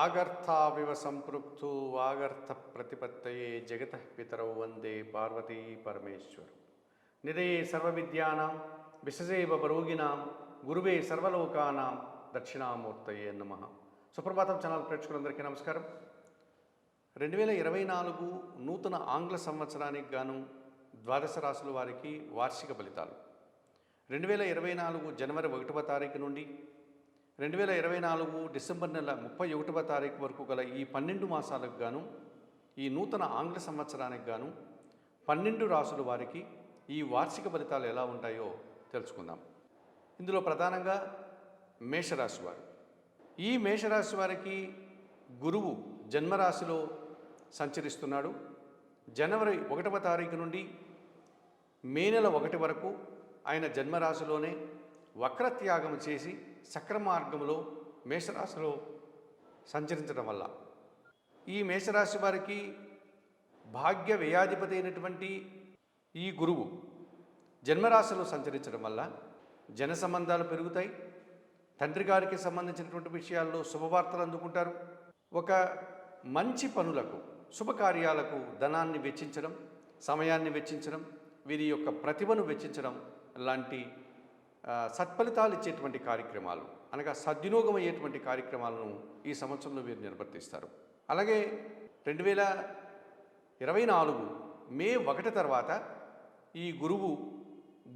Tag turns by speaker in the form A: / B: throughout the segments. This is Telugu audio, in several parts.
A: వాగర్థావివ సంపృక్తు వాగర్థ ప్రతిపత్తయే జగతః పితరౌ వందే పార్వతీ పరమేశ్వరు. నిదయే సర్వవిద్యానాం విశజే భవరోగిణాం గురువే సర్వలోకానాం దక్షిణామూర్తయే నమః. సుప్రభాతం ఛానల్ ప్రేక్షకులందరికీ నమస్కారం. 2024 నూతన ఆంగ్ల సంవత్సరానికి గాను ద్వాదశ రాశుల వారికి వార్షిక ఫలితాలు 2024 జనవరి 1వ తారీఖు నుండి 2024 డిసెంబర్ నెల 31వ తారీఖు వరకు గల ఈ 12 మాసాలకు గాను ఈ నూతన ఆంగ్ల సంవత్సరానికి గాను 12 రాసుల వారికి ఈ వార్షిక ఫలితాలు ఎలా ఉంటాయో తెలుసుకుందాం. ఇందులో ప్రధానంగా మేషరాశి వారు. ఈ మేషరాశి వారికి గురువు జన్మరాశిలో సంచరిస్తున్నాడు. జనవరి 1వ తారీఖు నుండి మే నెల 1 వరకు ఆయన జన్మరాశిలోనే వక్రత్యాగం చేసి సక్రమ మార్గంలో మేషరాశిలో సంచరించడం వల్ల ఈ మేషరాశి వారికి భాగ్య వ్యయాధిపతి అయినటువంటి ఈ గురువు జన్మరాశిలో సంచరించడం వల్ల జన సంబంధాలు పెరుగుతాయి. తండ్రి గారికి సంబంధించినటువంటి విషయాల్లో శుభవార్తలు అందుకుంటారు. ఒక మంచి పనులకు శుభకార్యాలకు ధనాన్ని వెచ్చించడం, సమయాన్ని వెచ్చించడం, వీరి యొక్క ప్రతిభను వెచ్చించడం లాంటి సత్ఫలితాలు ఇచ్చేటువంటి కార్యక్రమాలు అనగా సద్వినియోగం అయ్యేటువంటి కార్యక్రమాలను ఈ సంవత్సరంలో వీరు నిర్వర్తిస్తారు. అలాగే 2024 మే 1 తర్వాత ఈ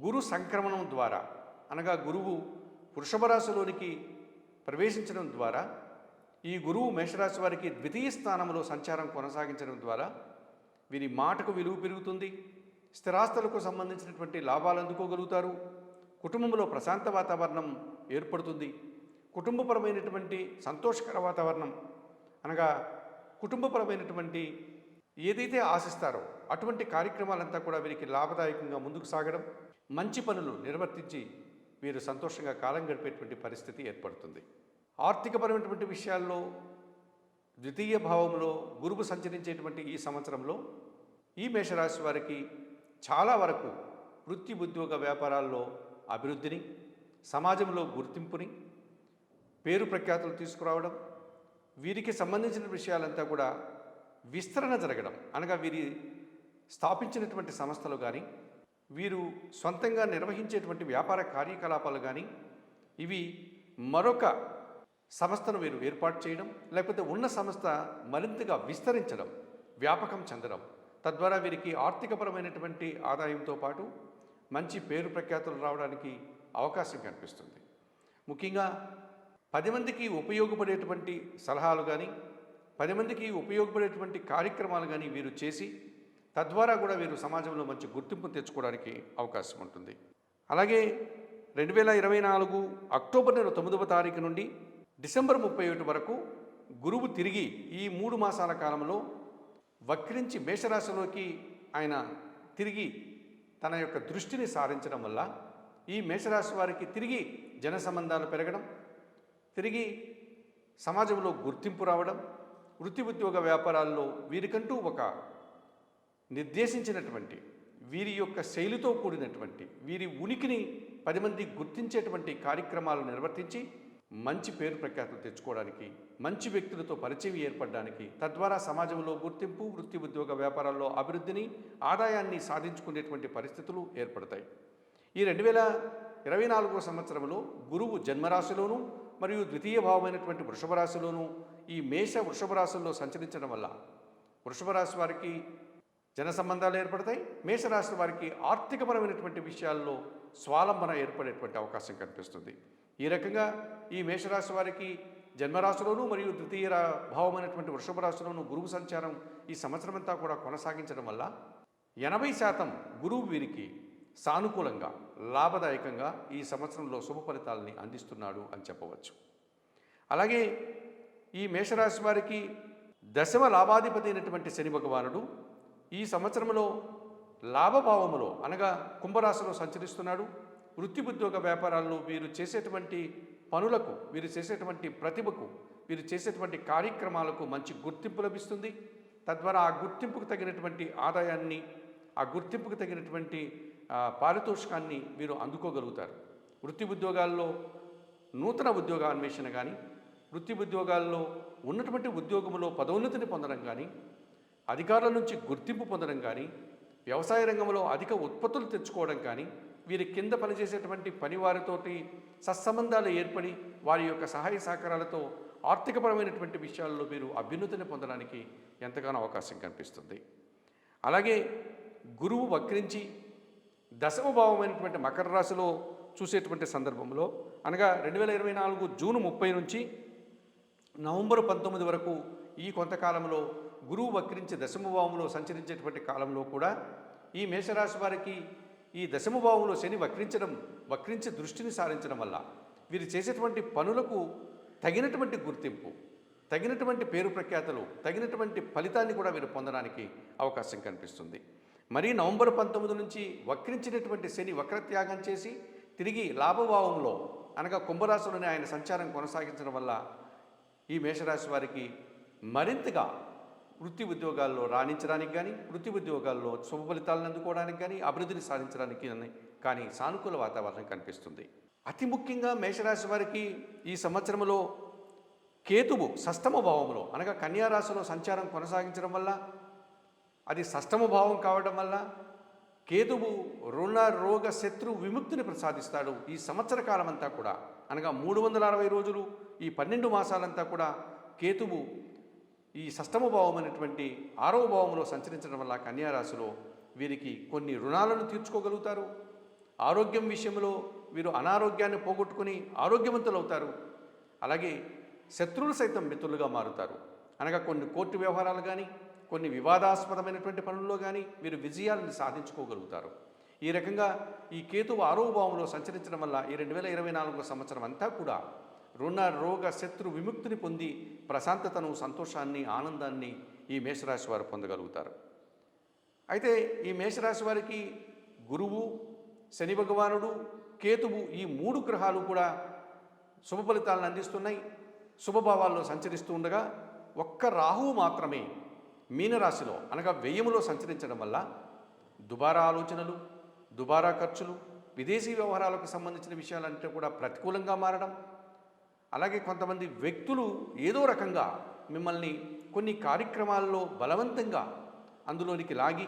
A: గురు సంక్రమణం ద్వారా అనగా గురువు వృషభ రాశిలోనికి ప్రవేశించడం ద్వారా ఈ గురువు మేషరాశి వారికి ద్వితీయ స్థానంలో సంచారం కొనసాగించడం ద్వారా వీరి మాటకు విలువ పెరుగుతుంది. స్థిరాస్తులకు సంబంధించినటువంటి లాభాలు అందుకోగలుగుతారు. కుటుంబంలో ప్రశాంత వాతావరణం ఏర్పడుతుంది. కుటుంబపరమైనటువంటి సంతోషకర వాతావరణం అనగా కుటుంబపరమైనటువంటి ఏదైతే ఆశిస్తారో అటువంటి కార్యక్రమాలంతా కూడా వీరికి లాభదాయకంగా ముందుకు సాగడం, మంచి పనులు నిర్వర్తించి వీరు సంతోషంగా కాలం గడిపేటువంటి పరిస్థితి ఏర్పడుతుంది. ఆర్థికపరమైనటువంటి విషయాల్లో ద్వితీయ భావంలో గురువు సంచరించేటువంటి ఈ సంవత్సరంలో ఈ మేషరాశి వారికి చాలా వరకు వృత్తి ఉద్యోగ వ్యాపారాల్లో అభివృద్ధిని, సమాజంలో గుర్తింపుని, పేరు ప్రఖ్యాతులు తీసుకురావడం, వీరికి సంబంధించిన విషయాలంతా కూడా విస్తరణ జరగడం అనగా వీరి స్థాపించినటువంటి సంస్థలు కానీ వీరు సొంతంగా నిర్వహించేటువంటి వ్యాపార కార్యకలాపాలు కానీ ఇవి మరొక సంస్థను వీరు ఏర్పాటు చేయడం, లేకపోతే ఉన్న సంస్థ మరింతగా విస్తరించడం, వ్యాపకం చెందడం, తద్వారా వీరికి ఆర్థికపరమైనటువంటి ఆదాయంతో పాటు మంచి పేరు ప్రఖ్యాతులు రావడానికి అవకాశం కనిపిస్తుంది. ముఖ్యంగా 10 మందికి ఉపయోగపడేటువంటి సలహాలు కానీ 10 మందికి ఉపయోగపడేటువంటి కార్యక్రమాలు కానీ వీరు చేసి తద్వారా కూడా వీరు సమాజంలో మంచి గుర్తింపు తెచ్చుకోవడానికి అవకాశం ఉంటుంది. అలాగే 2024 అక్టోబర్ నెల 9వ తారీఖు నుండి డిసెంబర్ 31 వరకు గురువు తిరిగి ఈ 3 మాసాల కాలంలో వక్రించి మేషరాశిలోకి ఆయన తిరిగి తన యొక్క దృష్టిని సారించడం వల్ల ఈ మేషరాశి వారికి తిరిగి జన సంబంధాలు పెరగడం, తిరిగి సమాజంలో గుర్తింపు రావడం, వృత్తి ఉద్యోగ వ్యాపారాల్లో వీరికంటూ ఒక నిర్దేశించినటువంటి వీరి యొక్క శైలితో కూడినటువంటి వీరి ఉనికిని 10 మంది గుర్తించేటువంటి కార్యక్రమాలు నిర్వర్తించి మంచి పేరు ప్రఖ్యాతులు తెచ్చుకోవడానికి, మంచి వ్యక్తులతో పరిచయం ఏర్పడడానికి, తద్వారా సమాజంలో గుర్తింపు, వృత్తి ఉద్యోగ వ్యాపారాల్లో అభివృద్ధిని, ఆదాయాన్ని సాధించుకునేటువంటి పరిస్థితులు ఏర్పడతాయి. ఈ 2024 సంవత్సరంలో గురువు జన్మరాశిలోనూ మరియు ద్వితీయ భావమైనటువంటి వృషభ రాశిలోనూ ఈ వృషభ రాశుల్లో సంచరించడం వల్ల వృషభ రాశి వారికి జన సంబంధాలు ఏర్పడతాయి. మేషరాశి వారికి ఆర్థికపరమైనటువంటి విషయాల్లో స్వాలంబన ఏర్పడేటువంటి అవకాశం కనిపిస్తుంది. ఈ రకంగా ఈ మేషరాశి వారికి జన్మరాశిలోనూ మరియు ద్వితీయ భావమైనటువంటి వృషభ రాశిలోనూ గురువు సంచారం ఈ సంవత్సరం అంతా కూడా కొనసాగించడం వల్ల 80% గురువు వీరికి సానుకూలంగా, లాభదాయకంగా ఈ సంవత్సరంలో శుభ ఫలితాలని అందిస్తున్నాడు అని చెప్పవచ్చు. అలాగే ఈ మేషరాశి వారికి దశమ లాభాధిపతి అయినటువంటి శని భగవానుడు ఈ సంవత్సరంలో లాభభావములో అనగా కుంభరాశిలో సంచరిస్తున్నాడు. వృత్తి ఉద్యోగ వ్యాపారాల్లో వీరు చేసేటువంటి పనులకు, వీరు చేసేటువంటి ప్రతిభకు, వీరు చేసేటువంటి కార్యక్రమాలకు మంచి గుర్తింపు లభిస్తుంది. తద్వారా ఆ గుర్తింపుకు తగినటువంటి ఆదాయాన్ని, ఆ గుర్తింపుకు తగినటువంటి పారితోషికాన్ని వీరు అందుకోగలుగుతారు. వృత్తి ఉద్యోగాల్లో నూతన ఉద్యోగ అన్వేషణ కానీ, వృత్తి ఉద్యోగాల్లో ఉన్నటువంటి ఉద్యోగంలో పదోన్నతిని పొందడం కానీ, అధికారుల నుంచి గుర్తింపు పొందడం కానీ, వ్యవసాయ రంగంలో అధిక ఉత్పత్తులు తెచ్చుకోవడం కానీ, వీరి కింద పనిచేసేటువంటి పనివారితోటి సత్సంబంధాలు ఏర్పడి వారి యొక్క సహాయ సహకారాలతో ఆర్థికపరమైనటువంటి విషయాల్లో మీరు అభ్యున్నతిని పొందడానికి ఎంతగానో అవకాశం కనిపిస్తుంది. అలాగే గురువు వక్రించి దశమ భావమైనటువంటి మకర రాశిలో చూసేటువంటి సందర్భంలో, అనగా 2024 జూన్ 30 నుంచి నవంబర్ 19 వరకు ఈ కొంతకాలంలో గురువు వక్రించి దశమ భావంలో సంచరించేటువంటి కాలంలో కూడా ఈ మేషరాశి వారికి ఈ దశమ భావంలో శని వక్రించి దృష్టిని సారించడం వల్ల వీరు చేసేటువంటి పనులకు తగినటువంటి గుర్తింపు, తగినటువంటి పేరు ప్రఖ్యాతలు, తగినటువంటి ఫలితాన్ని కూడా వీరు పొందడానికి అవకాశం కనిపిస్తుంది. మరి నవంబర్ 19 నుంచి వక్రించినటువంటి శని వక్రత్యాగం చేసి తిరిగి లాభభావంలో అనగా కుంభరాశిలోనే ఆయన సంచారం కొనసాగించడం వల్ల ఈ మేషరాశి వారికి మరింతగా వృత్తి ఉద్యోగాల్లో రాణించడానికి కానీ, వృత్తి ఉద్యోగాల్లో శుభ ఫలితాలను అందుకోవడానికి కానీ, అభివృద్ధిని సాధించడానికి కానీ సానుకూల వాతావరణం కనిపిస్తుంది. అతి ముఖ్యంగా మేషరాశి వారికి ఈ సంవత్సరంలో కేతువు షష్టమ భావంలో అనగా కన్యారాశిలో సంచారం కొనసాగించడం వల్ల, అది షష్టమ భావం కావడం వల్ల కేతువు రుణ రోగ శత్రు విముక్తిని ప్రసాదిస్తాడు. ఈ సంవత్సర కాలం అంతా కూడా అనగా 360 రోజులు ఈ 12 మాసాలంతా కూడా కేతువు ఈ షష్టమ భావం అనేటువంటి 6వ భావంలో సంచరించడం వల్ల కన్యారాశిలో వీరికి కొన్ని రుణాలను తీర్చుకోగలుగుతారు. ఆరోగ్యం విషయంలో వీరు అనారోగ్యాన్ని పోగొట్టుకుని ఆరోగ్యవంతులు అవుతారు. అలాగే శత్రువులు సైతం మిత్రులుగా మారుతారు. అనగా కొన్ని కోర్టు వ్యవహారాలు కానీ, కొన్ని వివాదాస్పదమైనటువంటి పనుల్లో కానీ వీరు విజయాలను సాధించుకోగలుగుతారు. ఈ రకంగా ఈ కేతువు 6వ భావంలో సంచరించడం వల్ల ఈ 2024 సంవత్సరం అంతా కూడా రుణ రోగ శత్రు విముక్తిని పొంది ప్రశాంతతను, సంతోషాన్ని, ఆనందాన్ని ఈ మేషరాశి వారు పొందగలుగుతారు. అయితే ఈ మేషరాశి వారికి గురువు, శని భగవానుడు, కేతువు ఈ 3 గ్రహాలు కూడా శుభ ఫలితాలను అందిస్తున్నాయి. శుభభావాల్లో సంచరిస్తూ ఉండగా ఒక్క రాహువు మాత్రమే మీనరాశిలో అనగా వ్యయములో సంచరించడం వల్ల దుబారా ఆలోచనలు, దుబారా ఖర్చులు, విదేశీ వ్యవహారాలకు సంబంధించిన విషయాలంటే కూడా ప్రతికూలంగా మారడం, అలాగే కొంతమంది వ్యక్తులు ఏదో రకంగా మిమ్మల్ని కొన్ని కార్యక్రమాల్లో బలవంతంగా అందులోనికి లాగి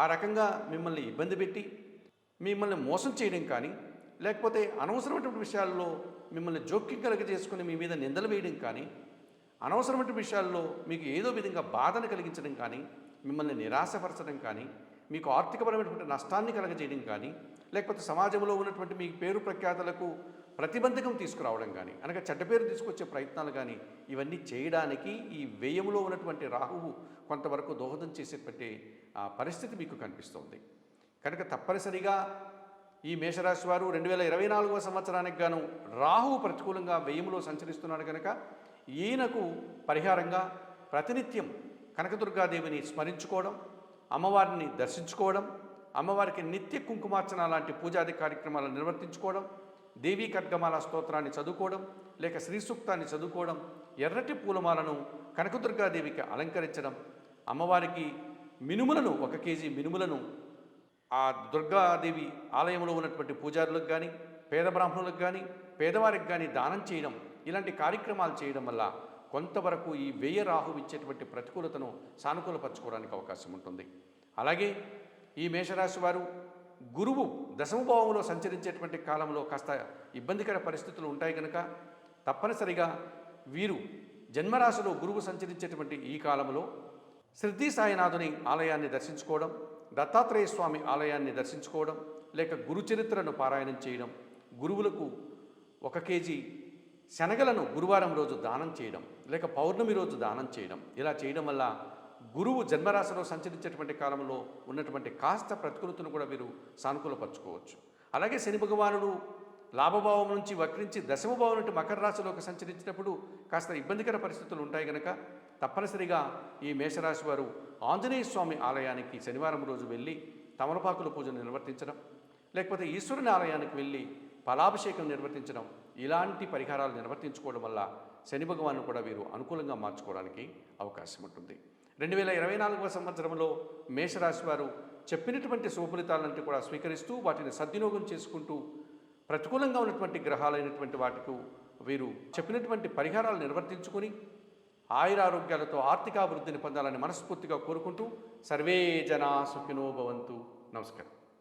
A: ఆ రకంగా మిమ్మల్ని ఇబ్బంది పెట్టి మిమ్మల్ని మోసం చేయడం కానీ, లేకపోతే అనవసరమైనటువంటి విషయాల్లో మిమ్మల్ని జోక్యం కలుగజేసుకుని మీ మీద నిందలు వేయడం కానీ, అనవసరమైన విషయాల్లో మీకు ఏదో విధంగా బాధను కలిగించడం కానీ, మిమ్మల్ని నిరాశపరచడం కానీ, మీకు ఆర్థికపరమైనటువంటి నష్టాన్ని కలగజేయడం కానీ, లేకపోతే సమాజంలో ఉన్నటువంటి మీ పేరు ప్రఖ్యాతలకు ప్రతిబంధకం తీసుకురావడం కానీ, అనగా చెడ్డ పేరు తీసుకొచ్చే ప్రయత్నాలు కానీ, ఇవన్నీ చేయడానికి ఈ వ్యయంలో ఉన్నటువంటి రాహువు కొంతవరకు దోహదం చేసేటువంటి పరిస్థితి మీకు కనిపిస్తుంది. కనుక తప్పనిసరిగా ఈ మేషరాశి వారు 2024 సంవత్సరానికి గాను రాహువు ప్రతికూలంగా వ్యయంలో సంచరిస్తున్నాడు కనుక ఈయనకు పరిహారంగా ప్రతినిత్యం కనకదుర్గాదేవిని స్మరించుకోవడం, అమ్మవారిని దర్శించుకోవడం, అమ్మవారికి నిత్య కుంకుమార్చన లాంటి పూజాది కార్యక్రమాలను నిర్వర్తించుకోవడం, దేవీ ఖడ్గమాల స్తోత్రాన్ని చదువుకోవడం, లేక శ్రీ సూక్తాన్ని చదువుకోవడం, ఎర్రటి పూలమాలను కనకదుర్గాదేవికి అలంకరించడం, అమ్మవారికి మినుములను 1 కేజీ మినుములను ఆ దుర్గాదేవి ఆలయంలో ఉన్నటువంటి పూజారులకు కానీ, పేద బ్రాహ్మణులకు కానీ, పేదవారికి కానీ దానం చేయడం, ఇలాంటి కార్యక్రమాలు చేయడం వల్ల కొంతవరకు ఈ వ్యయ రాహువు ఇచ్చేటువంటి ప్రతికూలతను సానుకూలపరచుకోవడానికి అవకాశం ఉంటుంది. అలాగే ఈ మేషరాశి వారు గురువు దశమభావంలో సంచరించేటువంటి కాలంలో కాస్త ఇబ్బందికర పరిస్థితులు ఉంటాయి కనుక తప్పనిసరిగా వీరు జన్మరాశిలో గురువు సంచరించేటువంటి ఈ కాలంలో సిద్ధి సాయినాథుని ఆలయాన్ని దర్శించుకోవడం, దత్తాత్రేయ స్వామి ఆలయాన్ని దర్శించుకోవడం, లేక గురు చరిత్రను పారాయణం చేయడం, గురువులకు 1 కేజీ శనగలను గురువారం రోజు దానం చేయడం, లేక పౌర్ణమి రోజు దానం చేయడం, ఇలా చేయడం వల్ల గురువు జన్మరాశిలో సంచరించేటువంటి కాలంలో ఉన్నటువంటి కాస్త ప్రతికూలతను కూడా మీరు సానుకూలపరచుకోవచ్చు. అలాగే శని భగవానుడు లాభభావం నుంచి వక్రించి దశమభావం నుండి మకర రాశిలోకి సంచరించినప్పుడు కాస్త ఇబ్బందికర పరిస్థితులు ఉంటాయి కనుక తప్పనిసరిగా ఈ మేషరాశి వారు ఆంజనేయ స్వామి ఆలయానికి శనివారం రోజు వెళ్ళి తమలపాకుల పూజను నిర్వర్తించడం, లేకపోతే ఈశ్వరుని ఆలయానికి వెళ్ళి ఫలాభిషేకం నిర్వర్తించడం, ఇలాంటి పరిహారాలు నిర్వర్తించుకోవడం వల్ల శని భగవాను కూడా వీరు అనుకూలంగా మార్చుకోవడానికి అవకాశం ఉంటుంది. 2024 సంవత్సరంలో మేషరాశి వారు చెప్పినటువంటి శుభఫలితాలంటే కూడా స్వీకరిస్తూ వాటిని సద్వినియోగం చేసుకుంటూ ప్రతికూలంగా ఉన్నటువంటి గ్రహాలైనటువంటి వాటికి వీరు చెప్పినటువంటి పరిహారాలు నిర్వర్తించుకొని ఆయురారోగ్యాలతో ఆర్థికాభివృద్ధిని పొందాలని మనస్ఫూర్తిగా కోరుకుంటూ సర్వే జనా సుఖినో భవంతు. నమస్కారం.